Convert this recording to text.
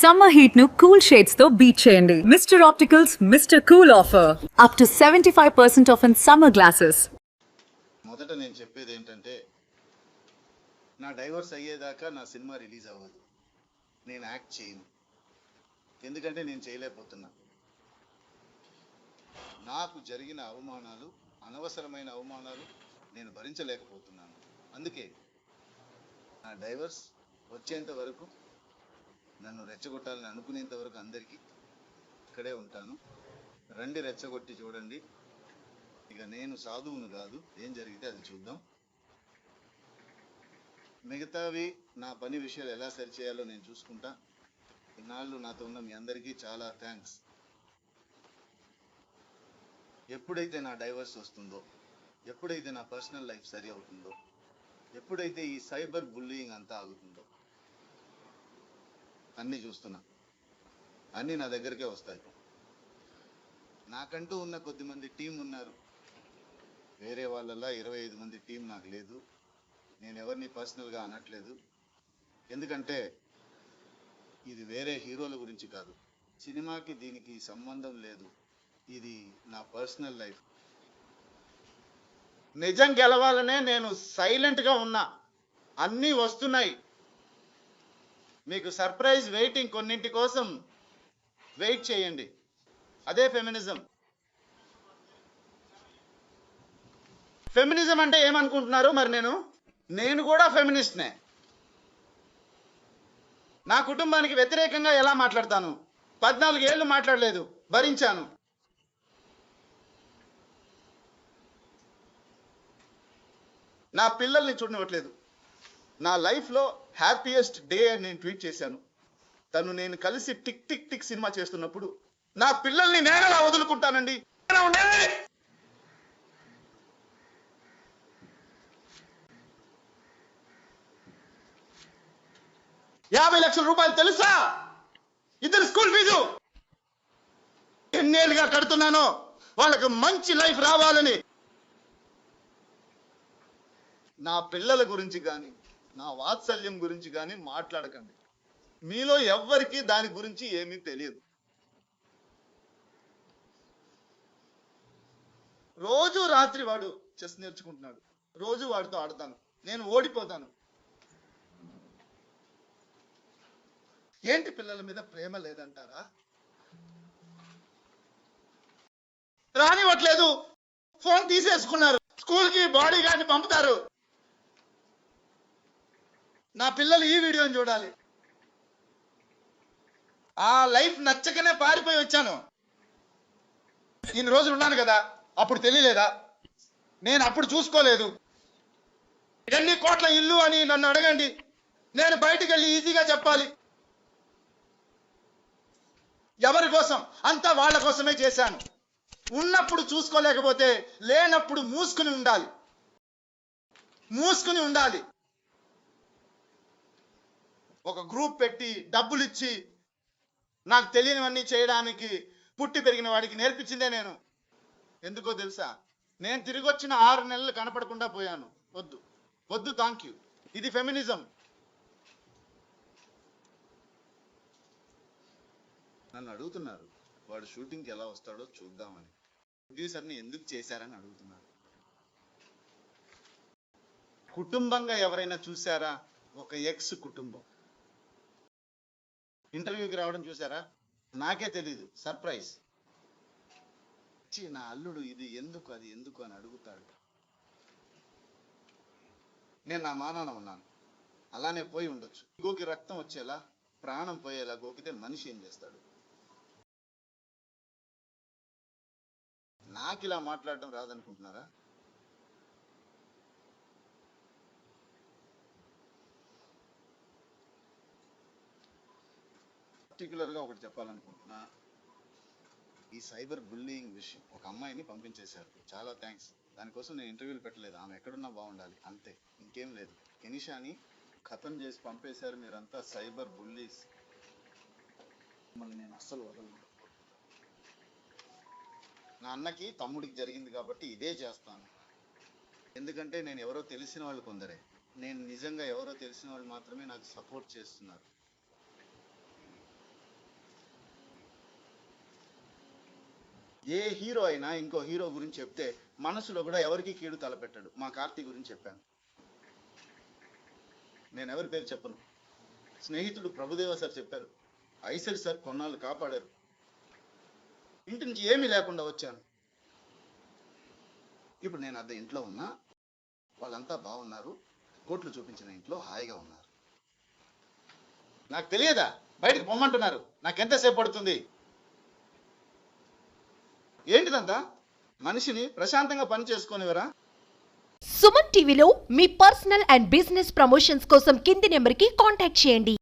Summer heat nu cool shades తో beat చేయండి. Mr. Opticals Mr. Cool offer up to 75% off in summer glasses. మొదట నేను చెప్పేది ఏంటంటే నా డైవర్స్ అయ్యేదాకా నా సినిమా రిలీజ్ అవ్వదు. నేను యాక్ట్ చేయను, ఎందుకంటే నేను చేయలేకపోతున్నా. నాకు జరిగిన అవమానాలు, అనవసరమైన అవమానాలు నేను భరించలేకపోతున్నాను. అందుకే నా డైవర్స్ వచ్చేంత వరకు, నన్ను రెచ్చగొట్టాలని అనుకునేంత వరకు అందరికీ ఇక్కడే ఉంటాను. రండి, రెచ్చగొట్టి చూడండి. ఇక నేను సాధువును కాదు, ఏం జరిగితే అది చూద్దాం. మిగతావి నా పని విషయాలు ఎలా సరిచేయాలో నేను చూసుకుంటా. ఇన్నాళ్ళు నాతో ఉన్న మీ అందరికీ చాలా థ్యాంక్స్. ఎప్పుడైతే నా డైవర్స్ వస్తుందో, ఎప్పుడైతే నా పర్సనల్ లైఫ్ సరి అవుతుందో, ఎప్పుడైతే ఈ సైబర్ బుల్లింగ్ అంతా ఆగుతుందో, అన్నీ చూస్తున్నా, అన్నీ నా దగ్గరికే వస్తాయి. నాకంటూ ఉన్న కొద్దిమంది టీం ఉన్నారు, వేరే వాళ్ళలా 25 మంది టీం నాకు లేదు. నేను ఎవరిని పర్సనల్గా అనట్లేదు, ఎందుకంటే ఇది వేరే హీరోల గురించి కాదు, సినిమాకి దీనికి సంబంధం లేదు. ఇది నా పర్సనల్ లైఫ్. నిజం గెలవాలనే నేను సైలెంట్గా ఉన్నా. అన్నీ వస్తున్నాయి. మీకు సర్ప్రైజ్ వెయిటింగ్. కొన్నింటి కోసం వెయిట్ చేయండి. అదే ఫెమినిజం. ఫెమినిజం అంటే ఏమనుకుంటున్నారు మరి? నేను కూడా ఫెమినిస్ట్నే. నా కుటుంబానికి వ్యతిరేకంగా ఎలా మాట్లాడతాను? 14 ఏళ్ళు మాట్లాడలేదు, భరించాను. నా పిల్లల్ని చూడనివ్వట్లేదు. నా లైఫ్లో హ్యాపీయెస్ట్ డే అని నేను ట్వీట్ చేశాను. నేను కలిసి టిక్ టిక్ టిక్ సినిమా చేస్తున్నప్పుడు నా పిల్లల్ని నేనలా వదులుకుంటానండి? 50 లక్షల రూపాయలు తెలుసా? ఇద్దరు స్కూల్ ఫీజు ఎన్నేళ్ళుగా కడుతున్నానో వాళ్ళకు మంచి లైఫ్ రావాలని. నా పిల్లల గురించి కానీ, నా వాత్సల్యం గురించి కానీ మాట్లాడకండి. మీలో ఎవ్వరికి దాని గురించి ఏమీ తెలియదు. రోజు రాత్రి వాడు చెస్ నేర్చుకుంటున్నాడు, రోజు వాడితో ఆడతాను, నేను ఓడిపోతాను. ఏంటి పిల్లల మీద ప్రేమ లేదంటారా? రానివ్వట్లేదు, ఫోన్ తీసేసుకున్నారు, స్కూల్కి బాడీ గార్డ్ని పంపుతారు. నా పిల్లలు ఈ వీడియోని చూడాలి. ఆ లైఫ్ నచ్చకనే పారిపోయి వచ్చాను. ఇన్ని రోజులు ఉన్నాను కదా, అప్పుడు తెలియలేదా? నేను అప్పుడు చూసుకోలేదు. ఎన్ని కోట్ల ఇల్లు అని నన్ను అడగండి, నేను బయటికి వెళ్ళి ఈజీగా చెప్పాలి. ఎవరి కోసం? అంతా వాళ్ళ కోసమే చేశాను. ఉన్నప్పుడు చూసుకోలేకపోతే లేనప్పుడు మూసుకుని ఉండాలి, మూసుకుని ఉండాలి. ఒక గ్రూప్ పెట్టి డబ్బులు ఇచ్చి నాకు తెలియనివన్నీ చేయడానికి పుట్టి పెరిగిన వాడికి నేర్పించిందే నేను. ఎందుకో తెలుసా? నేను తిరిగి వచ్చిన 6 నెలలు కనపడకుండా పోయాను. వద్దు వద్దు, థ్యాంక్ యూ. ఇది ఫెమినిజం. నన్ను అడుగుతున్నారు, వాడు షూటింగ్కి ఎలా వస్తాడో చూద్దామని. ప్రొడ్యూసర్ని ఎందుకు చేశారని అడుగుతున్నారు. కుటుంబంగా ఎవరైనా చూసారా? ఒక ఎక్స్ కుటుంబం ఇంటర్వ్యూకి రావడం చూసారా? నాకే తెలీదు, సర్ప్రైజ్. నా అల్లుడు ఇది ఎందుకు, అది ఎందుకు అని అడుగుతాడు. నేను నా మానాన ఉన్నాను, అలానే పోయి ఉండొచ్చు. గోకి రక్తం వచ్చేలా, ప్రాణం పోయేలా గోకితే మనిషి ఏం చేస్తాడు? నాకు ఇలా మాట్లాడడం రాదనుకుంటున్నారా? పర్టికులర్గా ఒకటి చెప్పాలనుకుంటున్నా. ఈ సైబర్ బుల్లింగ్ విషయం, ఒక అమ్మాయిని పంపించేశారు, చాలా థ్యాంక్స్. దానికోసం నేను ఇంటర్వ్యూలు పెట్టలేదు, ఆమె ఎక్కడున్నా బాగుండాలి అంతే, ఇంకేం లేదు. కెనిషాని ఖతం చేసి పంపేశారు మీరంతా సైబర్ బుల్లీస్. మళ్ళీ నేను అస్సలు వదలను. నా అన్నకి తమ్ముడికి జరిగింది కాబట్టి ఇదే చేస్తాను. ఎందుకంటే నేను ఎవరో తెలిసిన వాళ్ళు కొందరే, నేను నిజంగా ఎవరో తెలిసిన వాళ్ళు మాత్రమే నాకు సపోర్ట్ చేస్తున్నారు. ఏ హీరో అయినా ఇంకో హీరో గురించి చెప్తే మనసులో కూడా ఎవరికి కీడు తలపెట్టాడు. మా కార్తీ గురించి చెప్పాను. నేను ఎవరి పేరు చెప్పను. స్నేహితుడు ప్రభుదేవ సార్ చెప్పారు. ఐసెల్ సార్ కొన్నాళ్ళు కాపాడారు. ఇంటి నుంచి ఏమీ లేకుండా వచ్చాను. ఇప్పుడు నేను అద్దె ఇంట్లో ఉన్నా, వాళ్ళంతా బాగున్నారు. కోట్లు చూపించిన ఇంట్లో హాయిగా ఉన్నారు. నాకు తెలియదా? బయటకు పొమ్మంటున్నారు. నాకెంతసేపు పడుతుంది? ఏంటిదంతా? మనిషిని ప్రశాంతంగా పని చేసుకునేవరా? సుమన్ టీవీలో మీ పర్సనల్ అండ్ బిజినెస్ ప్రమోషన్స్ కోసం కింది నెంబర్కి కాంటాక్ట్ చేయండి.